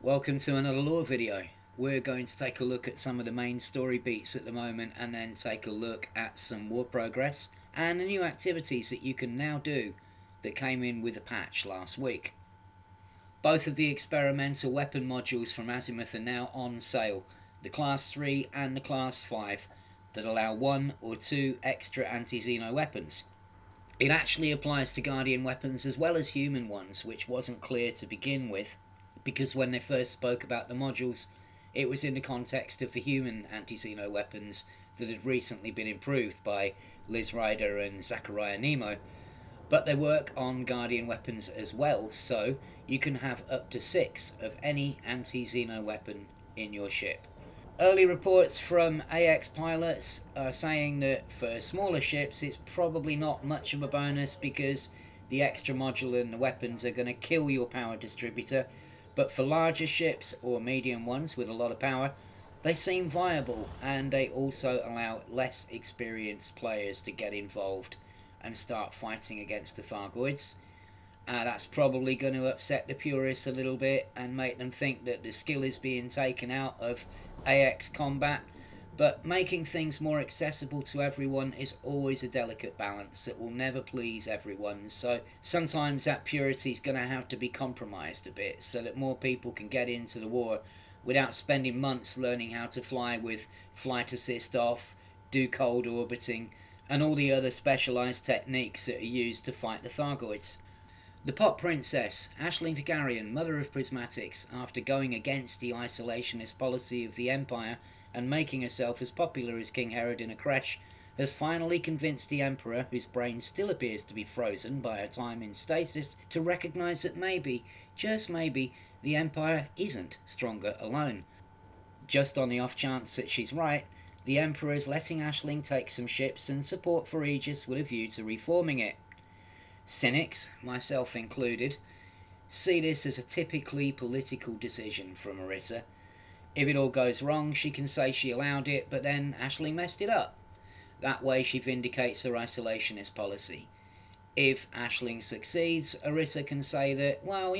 Welcome to another lore video. We're going to take a look at some of the main story beats at the moment and then take a look at some war progress and the new activities that you can now do that came in with a patch last week. Both of the experimental weapon modules from Azimuth are now on sale, the Class 3 and the Class 5, that allow one or two extra anti-Xeno weapons. It actually applies to Guardian weapons as well as human ones, which wasn't clear to begin with, because when they first spoke about the modules, it was in the context of the human anti-Xeno weapons that had recently been improved by Liz Ryder and Zachariah Nemo. But they work on Guardian weapons as well, so you can have up to 6 of any anti-Xeno weapon in your ship. Early reports from AX pilots are saying that for smaller ships it's probably not much of a bonus because the extra module and the weapons are going to kill your power distributor, but for larger ships or medium ones with a lot of power, they seem viable, and they also allow less experienced players to get involved and start fighting against the Thargoids. That's probably going to upset the purists a little bit and make them think that the skill is being taken out of AX combat, but making things more accessible to everyone is always a delicate balance that will never please everyone, so sometimes that purity is going to have to be compromised a bit so that more people can get into the war without spending months learning how to fly with flight assist off, do cold orbiting, and all the other specialised techniques that are used to fight the Thargoids. The Pop Princess, Aisling Targaryen, mother of prismatics, after going against the isolationist policy of the Empire and making herself as popular as King Herod in a creche, has finally convinced the Emperor, whose brain still appears to be frozen by her time in stasis, to recognise that maybe, just maybe, the Empire isn't stronger alone. Just on the off chance that she's right, the Emperor is letting Aisling take some ships and support for Aegis with a view to reforming it. Cynics, myself included, see this as a typically political decision from Marissa. If it all goes wrong, she can say she allowed it, but then Aisling messed it up. That way she vindicates her isolationist policy. If Aisling succeeds, Orissa can say that, well,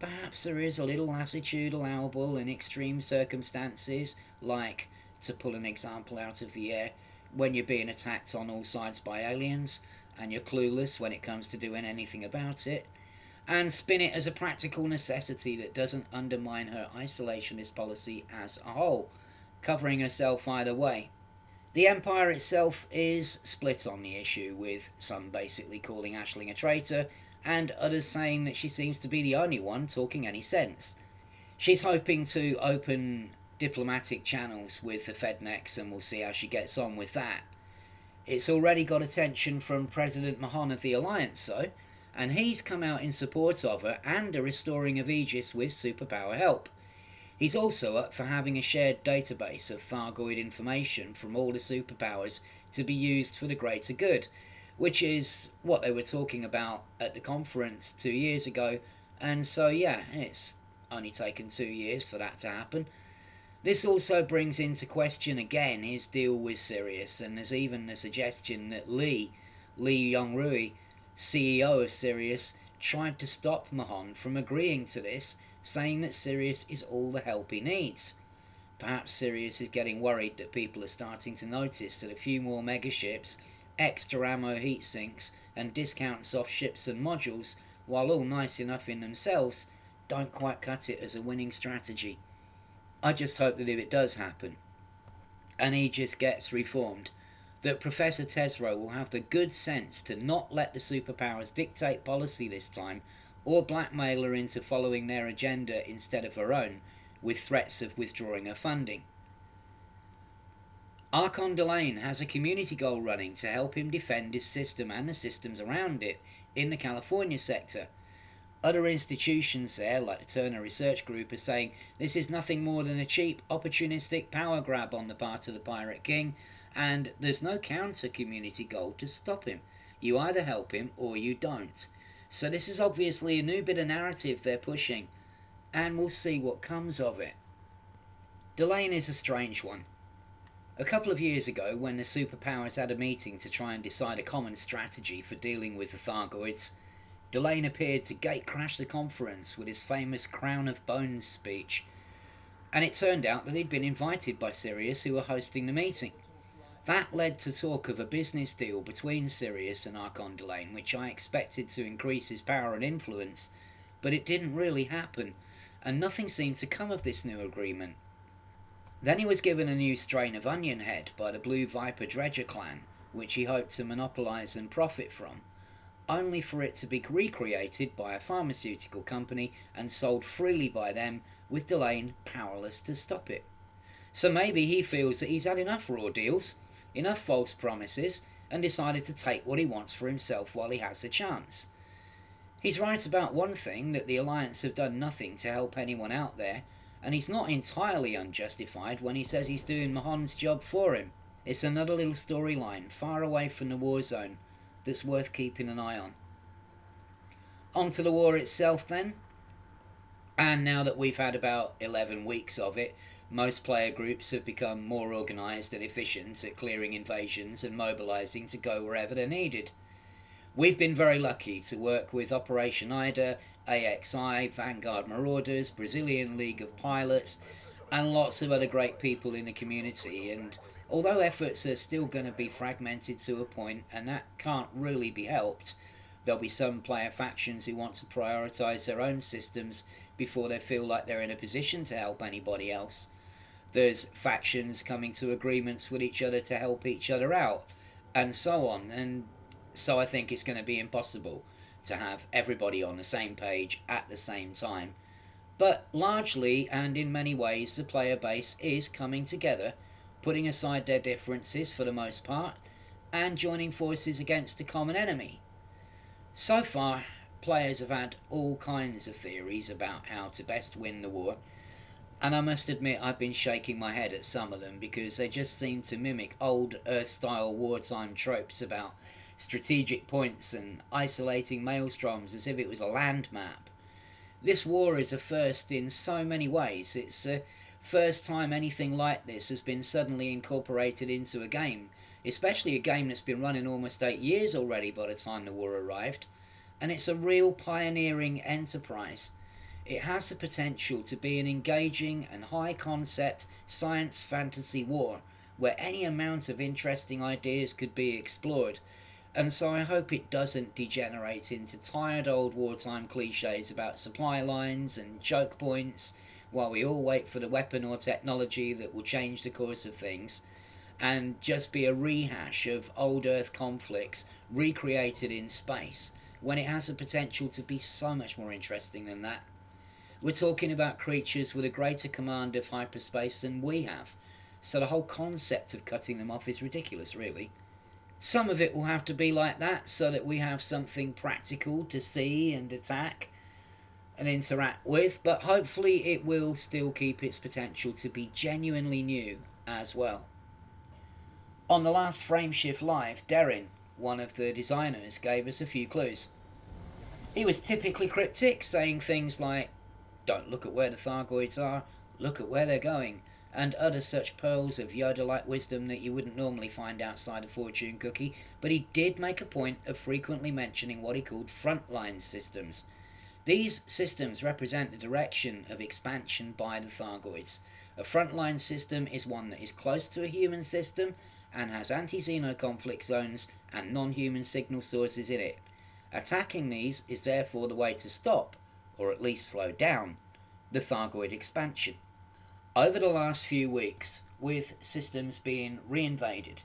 perhaps there is a little lassitude allowable in extreme circumstances, like, to pull an example out of the air, when you're being attacked on all sides by aliens, and you're clueless when it comes to doing anything about it, and spin it as a practical necessity that doesn't undermine her isolationist policy as a whole, covering herself either way. The Empire itself is split on the issue, with some basically calling Aisling a traitor, and others saying that she seems to be the only one talking any sense. She's hoping to open diplomatic channels with the Fednex, and we'll see how she gets on with that. It's already got attention from President Mahon of the Alliance, though, and he's come out in support of her and a restoring of Aegis with superpower help. He's also up for having a shared database of Thargoid information from all the superpowers to be used for the greater good, which is what they were talking about at the conference 2 years ago, and so yeah, it's only taken 2 years for that to happen. This also brings into question again his deal with Sirius, and there's even the suggestion that Lee Yongrui, CEO of Sirius, tried to stop Mahon from agreeing to this, saying that Sirius is all the help he needs. Perhaps Sirius is getting worried that people are starting to notice that a few more megaships, extra ammo heat sinks, and discounts off ships and modules, while all nice enough in themselves, don't quite cut it as a winning strategy. I just hope that if it does happen, and Aegis gets reformed, that Professor Tesro will have the good sense to not let the superpowers dictate policy this time, or blackmail her into following their agenda instead of her own, with threats of withdrawing her funding. Archon Delane has a community goal running to help him defend his system and the systems around it in the California sector. Other institutions there, like the Turner Research Group, are saying this is nothing more than a cheap, opportunistic power grab on the part of the Pirate King, and there's no counter community goal to stop him. You either help him or you don't. So this is obviously a new bit of narrative they're pushing, and we'll see what comes of it. Delane is a strange one. A couple of years ago, when the superpowers had a meeting to try and decide a common strategy for dealing with the Thargoids, Delane appeared to gatecrash the conference with his famous Crown of Bones speech, and it turned out that he'd been invited by Sirius, who were hosting the meeting. That led to talk of a business deal between Sirius and Archon Delane, which I expected to increase his power and influence, but it didn't really happen, and nothing seemed to come of this new agreement. Then he was given a new strain of onion head by the Blue Viper Dredger clan, which he hoped to monopolise and profit from, only for it to be recreated by a pharmaceutical company and sold freely by them, with Delane powerless to stop it. So maybe he feels that he's had enough raw deals, enough false promises, and decided to take what he wants for himself while he has the chance. He's right about one thing, that the Alliance have done nothing to help anyone out there, and he's not entirely unjustified when he says he's doing Mahon's job for him. It's another little storyline, far away from the war zone, that's worth keeping an eye on. On to the war itself then. And now that we've had about 11 weeks of it, most player groups have become more organised and efficient at clearing invasions and mobilising to go wherever they're needed. We've been very lucky to work with Operation Ida, AXI, Vanguard Marauders, Brazilian League of Pilots, and lots of other great people in the community, and although efforts are still going to be fragmented to a point, and that can't really be helped, there'll be some player factions who want to prioritise their own systems before they feel like they're in a position to help anybody else. There's factions coming to agreements with each other to help each other out, and so on, and so I think it's going to be impossible to have everybody on the same page at the same time. But largely, and in many ways, the player base is coming together, putting aside their differences for the most part, and joining forces against a common enemy. So far, players have had all kinds of theories about how to best win the war, and I must admit I've been shaking my head at some of them because they just seem to mimic old Earth-style wartime tropes about strategic points and isolating maelstroms as if it was a land map. This war is a first in so many ways. It's the first time anything like this has been suddenly incorporated into a game, especially a game that's been running almost 8 years already by the time the war arrived, and it's a real pioneering enterprise. It has the potential to be an engaging and high-concept science fantasy war where any amount of interesting ideas could be explored, and so I hope it doesn't degenerate into tired old wartime cliches about supply lines and choke points while we all wait for the weapon or technology that will change the course of things, and just be a rehash of old Earth conflicts recreated in space, when it has the potential to be so much more interesting than that. We're talking about creatures with a greater command of hyperspace than we have, so the whole concept of cutting them off is ridiculous, really. Some of it will have to be like that so that we have something practical to see and attack and interact with, but hopefully it will still keep its potential to be genuinely new as well. On the last Frameshift Live, Derrin, one of the designers, gave us a few clues. He was typically cryptic, saying things like, "Don't look at where the Thargoids are, look at where they're going," and other such pearls of Yoda-like wisdom that you wouldn't normally find outside a fortune cookie, but he did make a point of frequently mentioning what he called Frontlines systems. These systems represent the direction of expansion by the Thargoids. A frontline system is one that is close to a human system and has anti-Xeno conflict zones and non-human signal sources in it. Attacking these is therefore the way to stop, or at least slow down, the Thargoid expansion. Over the last few weeks, with systems being reinvaded,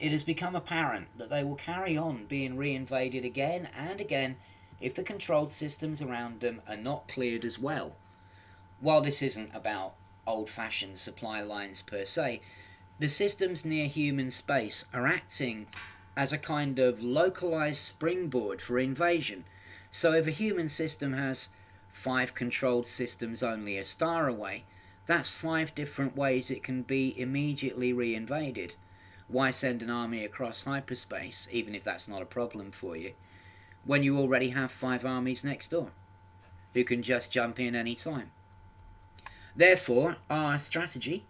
it has become apparent that they will carry on being reinvaded again and again if the controlled systems around them are not cleared as well. While this isn't about old-fashioned supply lines per se, the systems near human space are acting as a kind of localized springboard for invasion. So if a human system has 5 controlled systems only a star away, that's 5 different ways it can be immediately reinvaded. Why send an army across hyperspace, even if that's not a problem for you, when you already have 5 armies next door, who can just jump in any time? Therefore, our strategy,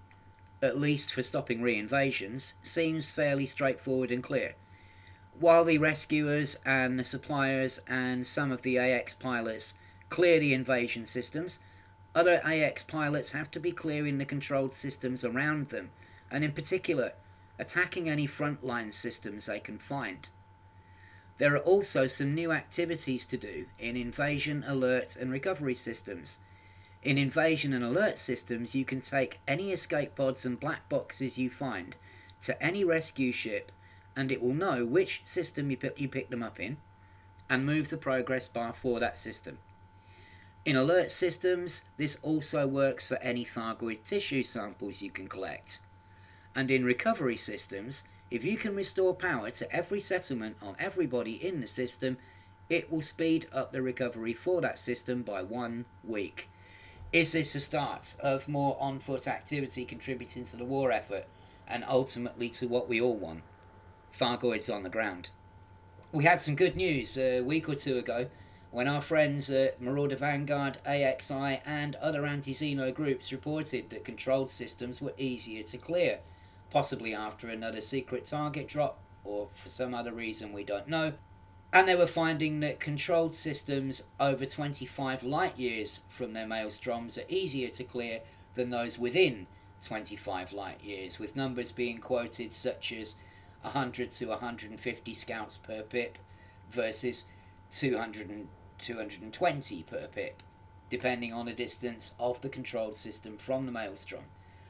at least for stopping reinvasions, seems fairly straightforward and clear. While the rescuers and the suppliers and some of the AX pilots clear the invasion systems, other AX pilots have to be clearing the controlled systems around them, and in particular, attacking any frontline systems they can find. There are also some new activities to do in invasion, alert, and recovery systems. In invasion and alert systems, you can take any escape pods and black boxes you find to any rescue ship, and it will know which system you picked them up in and move the progress bar for that system. In alert systems, this also works for any Thargoid tissue samples you can collect. And in recovery systems, if you can restore power to every settlement on everybody in the system, it will speed up the recovery for that system by 1 week. Is this the start of more on-foot activity contributing to the war effort and ultimately to what we all want? Thargoids on the ground. We had some good news a week or two ago when our friends at Marauder Vanguard, AXI and other anti-Xeno groups reported that controlled systems were easier to clear, possibly after another secret target drop or for some other reason we don't know, and they were finding that controlled systems over 25 light years from their maelstroms are easier to clear than those within 25 light years, with numbers being quoted such as 100 to 150 scouts per pip versus 200 and 220 per pip, depending on the distance of the controlled system from the maelstrom.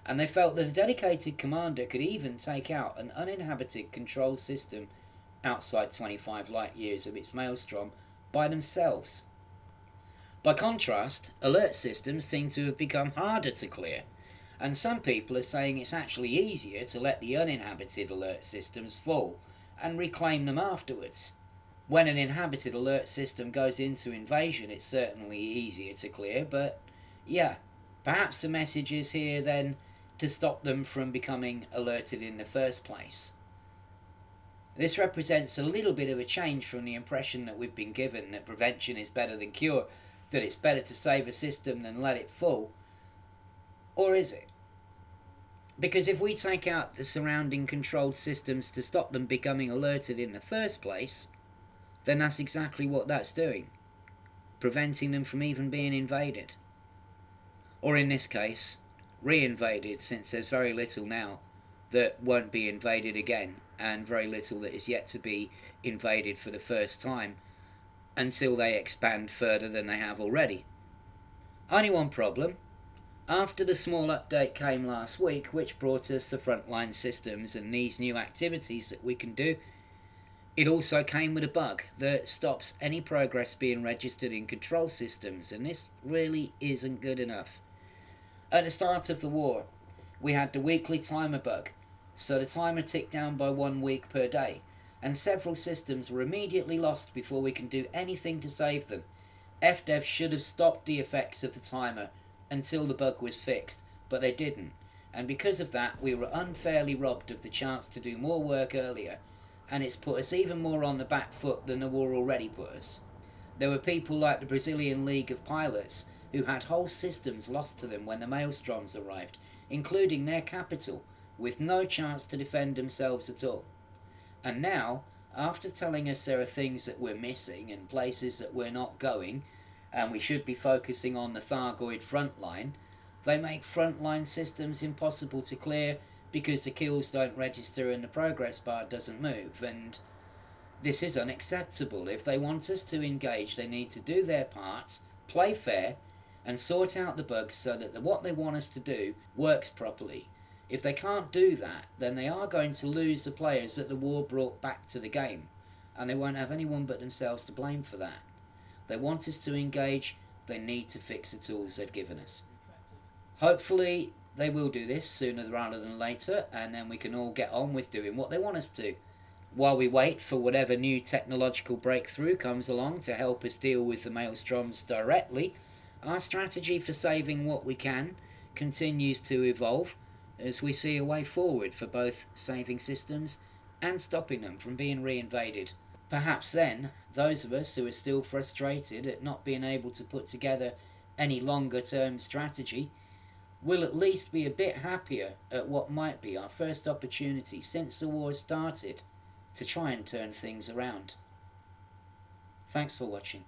And they felt that a dedicated commander could even take out an uninhabited control system outside 25 light years of its maelstrom by themselves. By contrast, alert systems seem to have become harder to clear, and some people are saying it's actually easier to let the uninhabited alert systems fall and reclaim them afterwards. When an inhabited alert system goes into invasion, it's certainly easier to clear, but yeah, perhaps the message is here then to stop them from becoming alerted in the first place. This represents a little bit of a change from the impression that we've been given that prevention is better than cure, that it's better to save a system than let it fall. Or is it? Because if we take out the surrounding controlled systems to stop them becoming alerted in the first place, then that's exactly what that's doing, preventing them from even being invaded. Or in this case, re-invaded, since there's very little now that won't be invaded again, and very little that is yet to be invaded for the first time until they expand further than they have already. Only one problem. After the small update came last week, which brought us the frontline systems and these new activities that we can do, it also came with a bug that stops any progress being registered in control systems, and this really isn't good enough. At the start of the war, we had the weekly timer bug, so the timer ticked down by 1 week per day, and several systems were immediately lost before we can do anything to save them. FDev should have stopped the effects of the timer until the bug was fixed, but they didn't, and because of that we were unfairly robbed of the chance to do more work earlier, and it's put us even more on the back foot than the war already put us. There were people like the Brazilian League of Pilots who had whole systems lost to them when the maelstroms arrived, including their capital, with no chance to defend themselves at all. And now, after telling us there are things that we're missing and places that we're not going, and we should be focusing on the Thargoid frontline, they make frontline systems impossible to clear because the kills don't register and the progress bar doesn't move, and this is unacceptable. If they want us to engage, they need to do their part, play fair, and sort out the bugs so that what they want us to do works properly. If they can't do that, then they are going to lose the players that the war brought back to the game, and they won't have anyone but themselves to blame for that. They want us to engage, they need to fix the tools they've given us. Hopefully they will do this sooner rather than later, and then we can all get on with doing what they want us to. While we wait for whatever new technological breakthrough comes along to help us deal with the maelstroms directly, our strategy for saving what we can continues to evolve as we see a way forward for both saving systems and stopping them from being re-invaded. Perhaps then, those of us who are still frustrated at not being able to put together any longer-term strategy will at least be a bit happier at what might be our first opportunity since the war started to try and turn things around. Thanks for watching.